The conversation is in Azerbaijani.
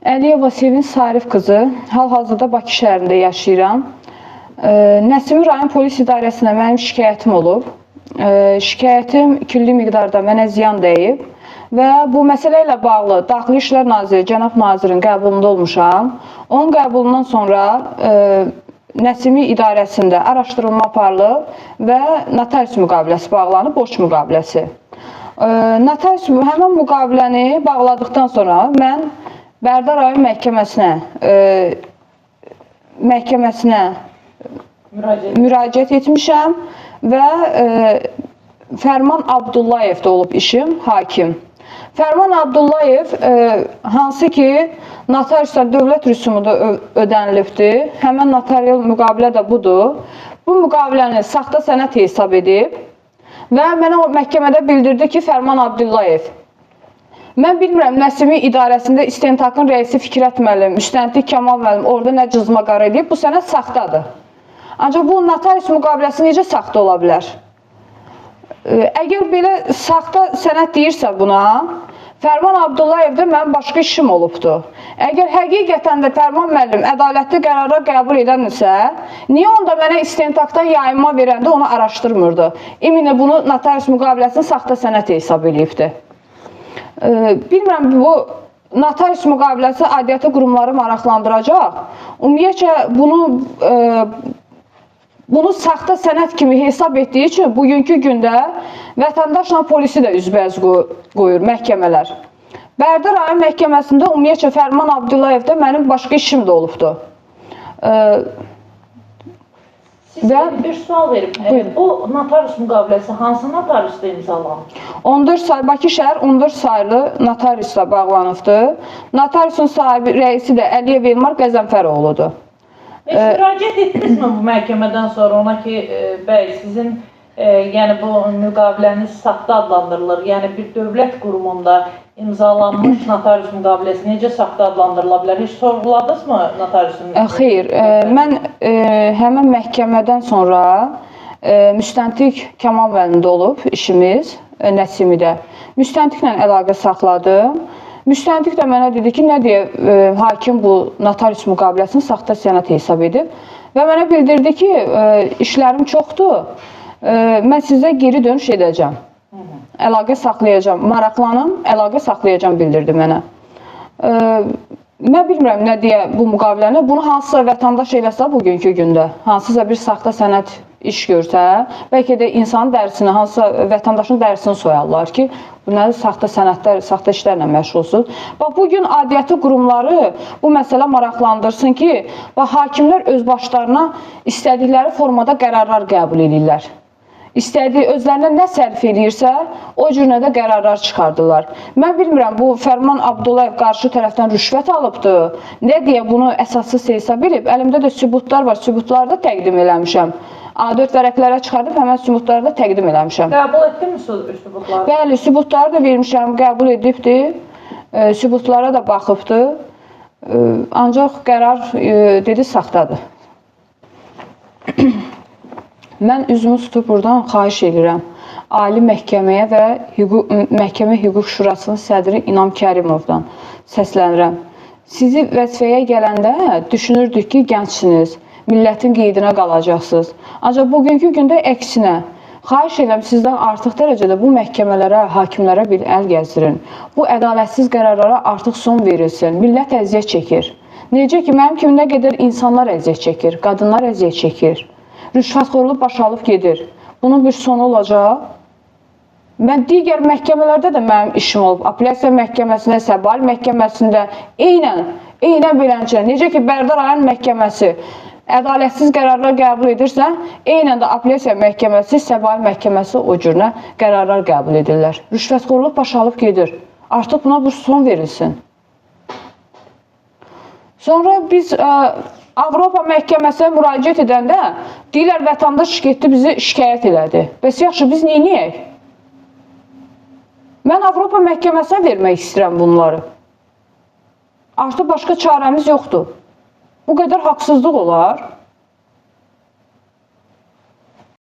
Əliyeva Sevinç Sarif qızı, hal-hazırda Bakı şəhərində yaşayıram. Nəsimi rayon polis idarəsinə mənim şikayətim olub. Şikayətim külli miqdarda mənə ziyan dəyib və bu məsələ ilə bağlı Daxili İşlər Naziri, Cənab Nazirin qəbulunda olmuşam. Onun qəbulundan sonra Nəsimi idarəsində araşdırılma aparılıb və notarius müqaviləsi bağlanıb, borc müqaviləsi. Notarius həmin müqaviləni bağladıqdan sonra mən Bərdə rayon məhkəməsinə müraciət etmişəm və Fərman Abdullayev də olub işim, hakim. Fərman Abdullayev, hansı ki, notariusdan dövlət rüsumu da ödənilibdir, həmən notarial müqavilə də budur. Bu müqaviləni saxta sənəd hesab edib və mənə o məhkəmədə bildirdi ki, Fərman Abdullayev, mən bilmirəm, Nəsimi idarəsində İstintaqın rəisi Fikrət müəllim, müstəntiq Kamal müəllim orada nə cızmaqar edib, bu sənəd saxtadır. Ancaq bu notarius müqaviləsi necə saxta ola bilər? Əgər belə saxta sənəd deyirsə buna, Fərman Abdullayevdə mənim başqa işim olubdur. Əgər həqiqətən də Fərman müəllim ədalətli qərara qəbul edəndirsə, niyə onda mənə istintaqdan yayınma verəndə onu araşdırmırdı? Əminə bunu notarius müqaviləsini saxta sənəd hesab edibdir. Bilmirəm, bu notarius müqaviləsi aidiyyatı qurumları maraqlandıracaq. Ümumiyyətcə, bunu saxta sənəd kimi hesab etdiyi üçün bugünkü gündə vətəndaşla polisi də üzbəüz qoyur məhkəmələr. Bərdə rayon məhkəməsində ümumiyyətcə Fərman Abdullayevdə mənim başqa işim də olubdur. Sizə bir sual verim. Bu notarius müqaviləsi hansı notariusda imzalanır? 14 saylı, Bakı şəhər 14 saylı notariusla bağlanıbdır. Notariusun sahibi, rəisi də Əliyev Elmar Qəzənfəroğludur. Müraciət etdinizmi bu məhkəmədən sonra ona ki, bəy, sizin yəni bu müqaviləniz saxta adlandırılır, yəni bir dövlət qurumunda imzalanmış notarius müqaviləsi necə saxta adlandırıla bilər? Heç sorğuladınızmı notariusun? Xeyr, mən həmin məhkəmədən sonra müstəntiq Kamal müəllimdə olub işimiz, Nəsimidə. Müstəntiqlə əlaqə saxladım. Müstəntiq də mənə dedi ki, nə deyə hakim bu notarius müqaviləsini saxta sənəd hesab edib və mənə bildirdi ki, işlərim çoxdur, mən sizə geri dönüş edəcəm, əlaqə saxlayacam, maraqlanım, əlaqə saxlayacam bildirdi mənə. Mən bilmirəm nə deyə bu müqaviləni, bunu hansısa vətəndaş eləsə bugünkü gündə, hansısa bir saxta sənəd iş görsə, bəlkə də insanın dərisini, hansısa vətəndaşın dərisini soyarlar ki, bu nədir, saxta sənədlər, saxta işlərlə məşğulsuz. Bax, bugün aidiyyatı qurumları bu məsələ maraqlandırsın ki, hakimlər öz başlarına istədikləri formada qərarlar qəbul edirlər. İstədiyi, özlərinə nə sərf edirsə, o cürünə də qərarlar çıxardırlar. Mən bilmirəm, bu Fərman Abdullayev qarşı tərəfdən rüşvət alıbdır, nə deyə bunu əsassız hesab edib, əlimdə də sübutlar var, sübutları da təqdim eləmişəm. A4 vərəqlərə çıxardıb, həmən sübutları da təqdim eləmişəm. Qəbul etdinmi sübutları? Bəli, sübutları da vermişəm, qəbul edibdir, sübutlara da baxıbdır, ancaq qərar dedi saxtadır. Mən üzümü tutub buradan xahiş edirəm. Ali məhkəməyə və Məhkəmə Hüquq Şurasının sədri İnam Kərimovdan səslənirəm. Sizi vəzifəyə gələndə düşünürdük ki, gəncsiniz, millətin qeydinə qalacaqsınız. Ancaq bugünkü gündə əksinə, xahiş edirəm sizdən artıq dərəcədə bu məhkəmələrə, hakimlərə bir əl gəzdirin. Bu ədalətsiz qərarlara artıq son verilsin. Millət əziyyət çəkir. Necə ki, mənim kimi nə qədər insanlar əziyyət çəkir, qadınlar əziyyət çəkir. Rüşvətxorluq başalıb gedir. Bunun bir sonu olacaq. Mən digər məhkəmələrdə də mənim işim olub. Apellyasiya məhkəməsində, Səbail məhkəməsində eynən beləncə. Necə ki, Bərdə rayon məhkəməsi ədalətsiz qərarlar qəbul edirsə, eynən də Apellyasiya məhkəməsi, Səbail məhkəməsi o cürünə qərarlar qəbul edirlər. Rüşvətxorluq başalıb gedir. Artıq buna bir son verilsin. Sonra biz Avropa məhkəməsinə müraciət edəndə deyirlər, vətəndaş getdi, bizi şikayət elədi. Bəs yaxşı, biz neyniyək? Mən Avropa məhkəməsinə vermək istəyirəm bunları. Artıq başqa çarəmiz yoxdur. Bu qədər haqsızlıq olar.